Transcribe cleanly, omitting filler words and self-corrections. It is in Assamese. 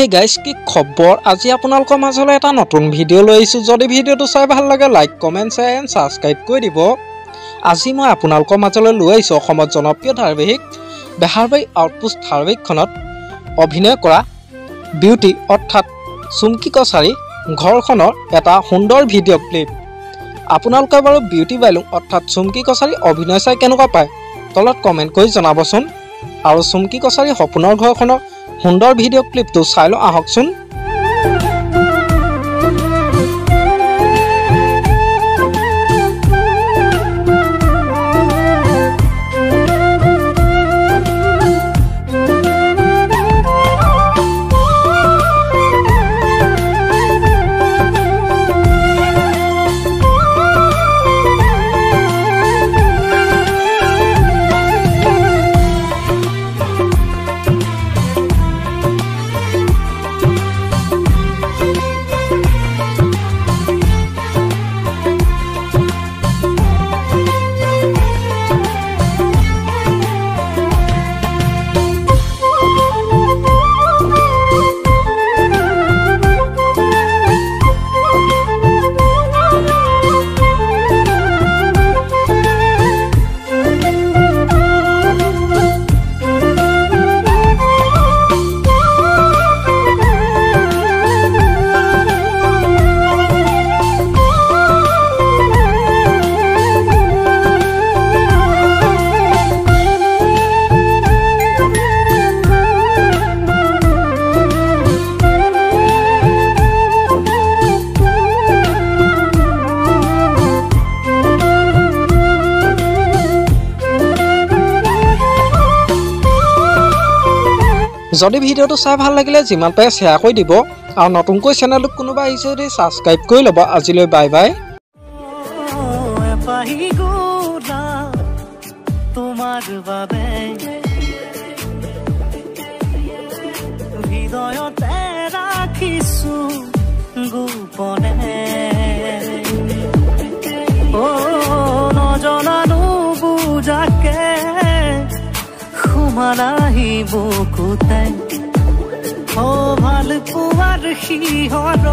হে গাইস কি খবৰ আজি আপোনালোকৰ মাজলৈ এটা নতুন ভিডিও লৈ আহিছো যদি ভিডিওটো চাই ভাল লাগে like comment share and subscribe কৰি দিব আজি মই আপোনালোকৰ মাজলৈ লৈ আহিছো অসমত জনপ্ৰিয় ধাৰাবাহিক বেহাৰবাৰী আউটপোষ্ট ধাৰাবাহিকখনত অভিনয় কৰা বিউটি অৰ্থাৎ চুমকি কছাৰী ঘৰখনৰ এটা সুন্দৰ ভিডিও ক্লিপ আপোনালোকে বাৰু বিউটি বাইলুং অৰ্থাৎ চুমকি কছাৰী অভিনয় চাই কেনেকুৱা পায় তলত কমেন্ট কৰি জনাবচোন আৰু চুমকি কছাৰী সপোনৰ ঘৰখনৰ সুন্দৰ ভিডিও ক্লিপটো চাই ল আহকচোন যদি ভিডিওটো চাই ভাল লাগিলে যিমান পাৰে শেয়াৰ কৰি দিব আৰু নতুনকৈ চেনেলটো কোনোবা আহিছে যদি সাবস্ক্ৰাইব কৰি ল'ব আজিলৈ বাই বাই তোমাৰ বাবে হৃদয়তে ৰাখিছো গোপনে ও নজনানো বুজাকে সুমানাহি বুকুতে ও ভাল পোৱাৰ শিহৰ